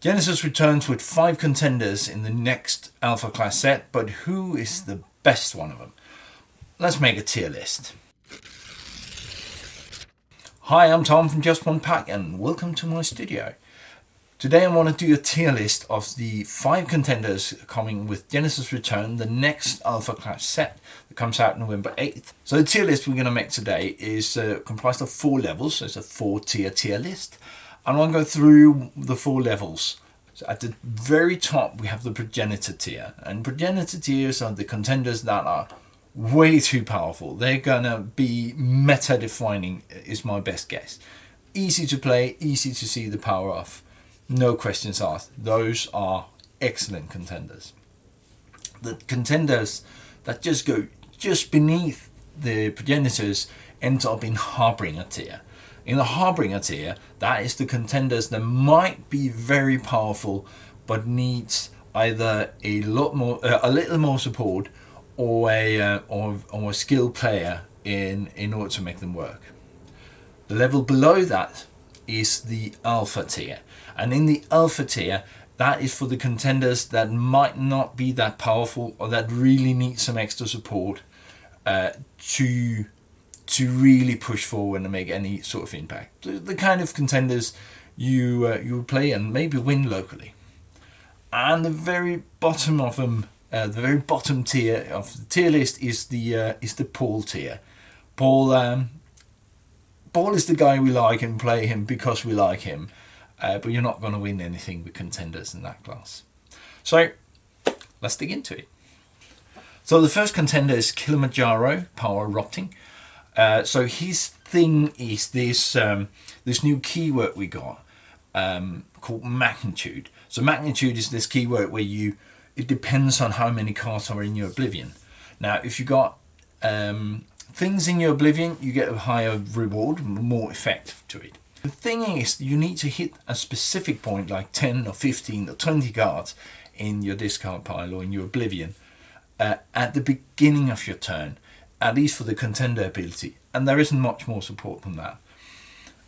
Genesis returns with 5 contenders in the next Alpha Clash set, but who is the best one of them? Let's make a tier list. Hi, I'm Tom from Just One Pack and welcome to my studio. Today I want to do a tier list of the 5 contenders coming with Genesis Return, the next Alpha Clash set that comes out November 8th. So the tier list we're going to make today is comprised of 4 levels, so it's a 4-tier list. And I'll go through the 4 levels. So at the very top we have the Progenitor tier, and Progenitor tiers are the contenders that are way too powerful. They're gonna be meta defining is my best guess. Easy to play, easy to see the power of, no questions asked. Those are excellent contenders. The contenders that just go just beneath the Progenitors end up in Harbringer tier. In the Harbringer tier, that is the contenders that might be very powerful but needs either a little more support or a skilled player in order to make them work. The level below that is the Alpha tier, and in the Alpha tier, that is for the contenders that might not be that powerful or that really need some extra support to really push forward and make any sort of impact. The kind of contenders you would play and maybe win locally. And the very bottom of them, the very bottom tier of the tier list is the Paul tier. Paul is the guy we like and play him because we like him, but you're not going to win anything with contenders in that class. So let's dig into it. So the first contender is Kilimanjaro, Power Erupting. So his thing is this new keyword we got called Magnitude. So Magnitude is this keyword where it depends on how many cards are in your Oblivion. Now, if you got things in your Oblivion, you get a higher reward, more effect to it. The thing is, you need to hit a specific point, like 10 or 15 or 20 cards in your discard pile or in your Oblivion at the beginning of your turn, at least for the contender ability, and there isn't much more support than that.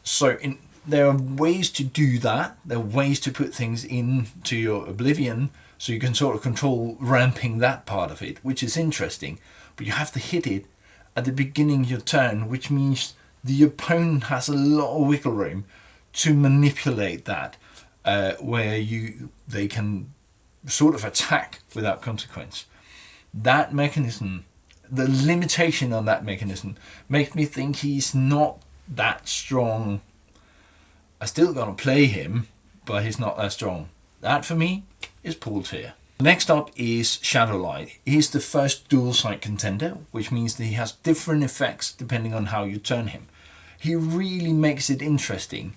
So there are ways to do that. There are ways to put things into your Oblivion so you can sort of control ramping that part of it, which is interesting, but you have to hit it at the beginning of your turn, which means the opponent has a lot of wiggle room to manipulate that, where they can sort of attack without consequence. That mechanism, the limitation on that mechanism, makes me think he's not that strong. I still gonna play him, but he's not that strong. That for me is Paul tier. Next up is Shadowlight. He's the first dual site contender, which means that he has different effects depending on how you turn him. He really makes it interesting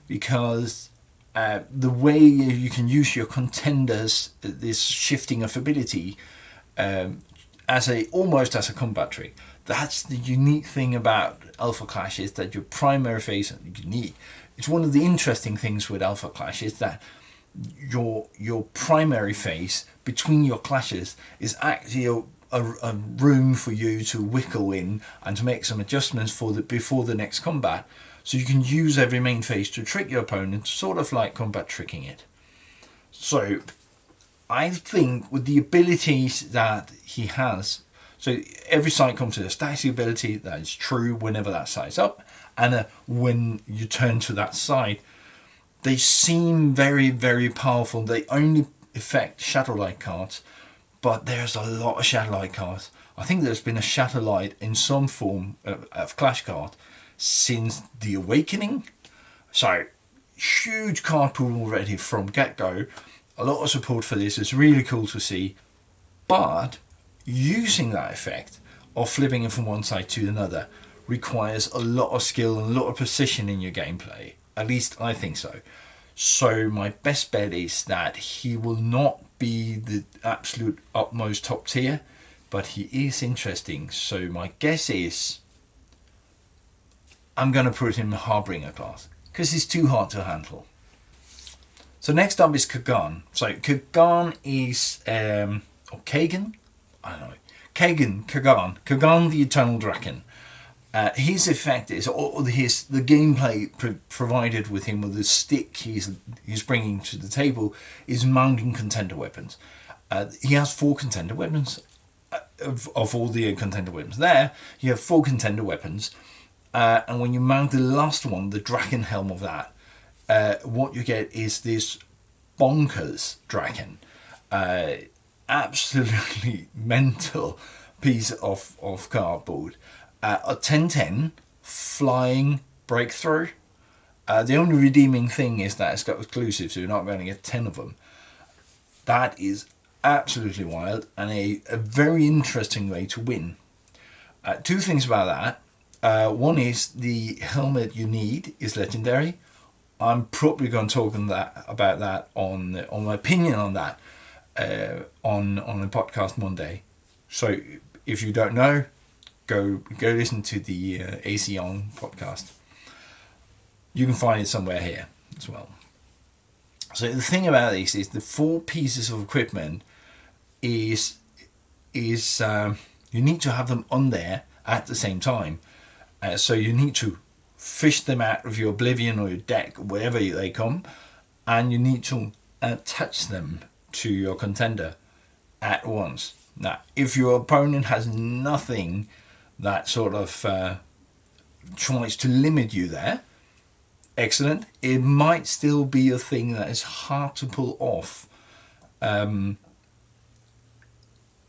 because the way you can use your contenders, this shifting of ability, almost as a combat trick. That's the unique thing about Alpha Clash, is that your primary phase, unique. It's one of the interesting things with Alpha Clash is that your primary phase between your clashes is actually a room for you to wiggle in and to make some adjustments before the next combat. So you can use every main phase to trick your opponent, sort of like combat tricking it. So I think with the abilities that he has, so every site comes with a static ability that is true whenever that site's up, and when you turn to that side, they seem very, very powerful. They only affect Shadowlight cards, but there's a lot of Shadowlight cards. I think there's been a Shadowlight in some form of Clash card since the Awakening. So huge card pool already from get-go. A lot of support for this. Is really cool to see. But using that effect of flipping it from one side to another requires a lot of skill and a lot of precision in your gameplay. At least I think so. So my best bet is that he will not be the absolute utmost top tier, but he is interesting. So my guess is I'm going to put him in the Harbringer class because he's too hard to handle. So next up is Kagan. So Kagan is, or Kagan? I don't know. Kagan the Eternal Draken. His effect is, or the gameplay provided with him, with the stick he's bringing to the table, is mounting contender weapons. He has 4 contender weapons. Of all the contender weapons there, you have 4 contender weapons. And when you mount the last one, the Draken Helm of that, what you get is this bonkers Draken. Absolutely mental piece of cardboard. A 10/10 flying breakthrough. The only redeeming thing is that it's got exclusives, so you're not going to get 10 of them. That is absolutely wild, and a very interesting way to win. 2 things about that. One is the helmet you need is legendary. I'm probably going to talk about that on my opinion on that on the podcast Monday. So if you don't know, go listen to the AC On podcast. You can find it somewhere here as well. So the thing about this is the 4 pieces of equipment is you need to have them on there at the same time. So you need to fish them out of your Oblivion or your deck, wherever they come, and you need to attach them to your contender at once. Now, if your opponent has nothing that sort of tries to limit you there, excellent. It might still be a thing that is hard to pull off.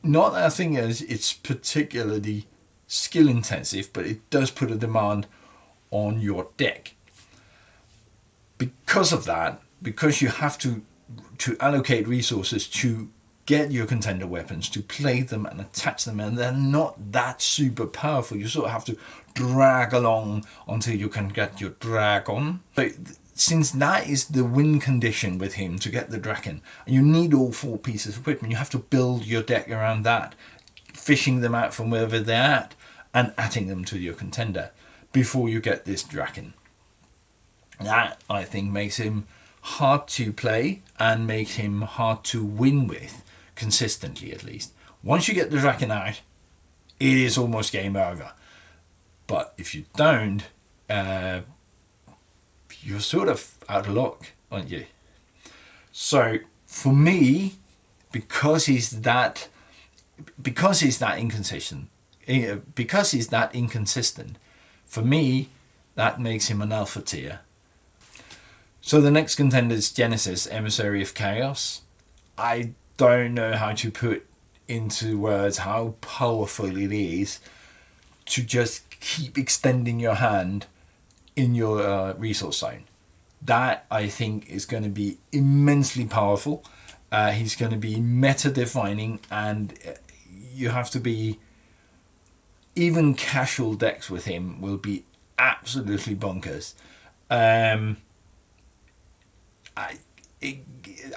Not that I think it's particularly skill intensive, but it does put a demand on your deck. Because of that, because you have to allocate resources to get your contender weapons, to play them and attach them, and they're not that super powerful. You sort of have to drag along until you can get your drag on. But since that is the win condition with him to get the Draken, you need all 4 pieces of equipment. You have to build your deck around that, fishing them out from wherever they're at and adding them to your contender before you get this Draken. That, I think, makes him hard to play and makes him hard to win with, consistently at least. Once you get the Draken out, it is almost game over. But if you don't, you're sort of out of luck, aren't you? So for me, because he's that inconsistent, for me, that makes him an alpha tier. So the next contender is Genesis, Emissary of Chaos. I don't know how to put into words how powerful it is to just keep extending your hand in your resource zone. That, I think, is going to be immensely powerful. He's going to be meta-defining, and you have to be... Even casual decks with him will be absolutely bonkers. I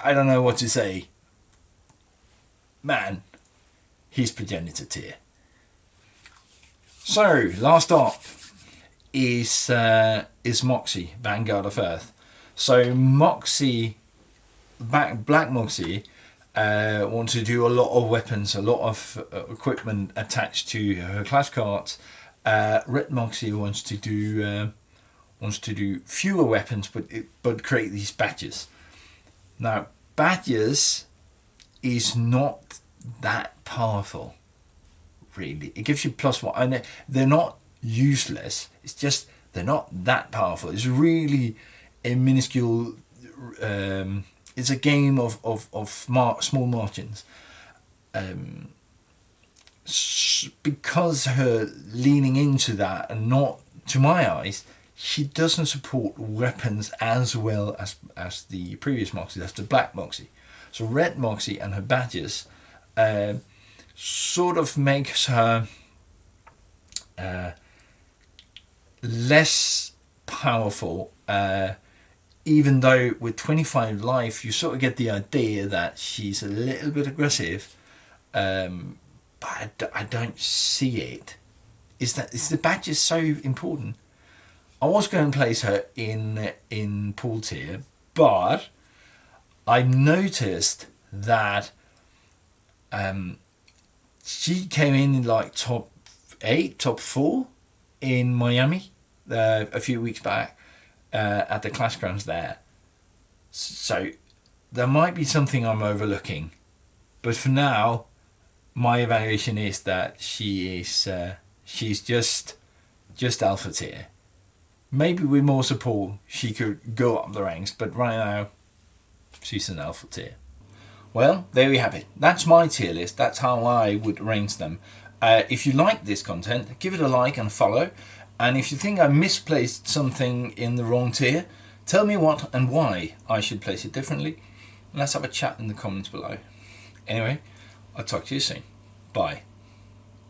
don't know what to say. Man, he's Progenitor tier. So, last up is Moxy, Vanguard of Earth. So Moxy, Black Moxy, wants to do a lot of weapons, a lot of equipment attached to her clash cards. Red Moxy wants to do fewer weapons, but create these badges. Now, badges is not that powerful, really. It gives you +1, and they're not useless. It's just they're not that powerful. It's really a minuscule. It's a game of small margins. Because her leaning into that, and not, to my eyes, she doesn't support weapons as well as the previous Moxy. That's the Black Moxy. So Red Moxy and her badges sort of makes her less powerful, even though with 25 life you sort of get the idea that she's a little bit aggressive, but I don't see it. Is the badges so important? I was going to place her in pool tier, but I noticed that she came in like top 8, top 4 in Miami a few weeks back at the Clash Grounds there. So there might be something I'm overlooking. But for now, my evaluation is that she's just alpha tier. Maybe with more support she could go up the ranks, but right now she's an alpha tier. Well, there we have it. That's my tier list. That's how I would range them. If you like this content, give it a like and follow. And if you think I misplaced something in the wrong tier, tell me what and why I should place it differently. Let's have a chat in the comments below. Anyway, I'll talk to you soon. Bye.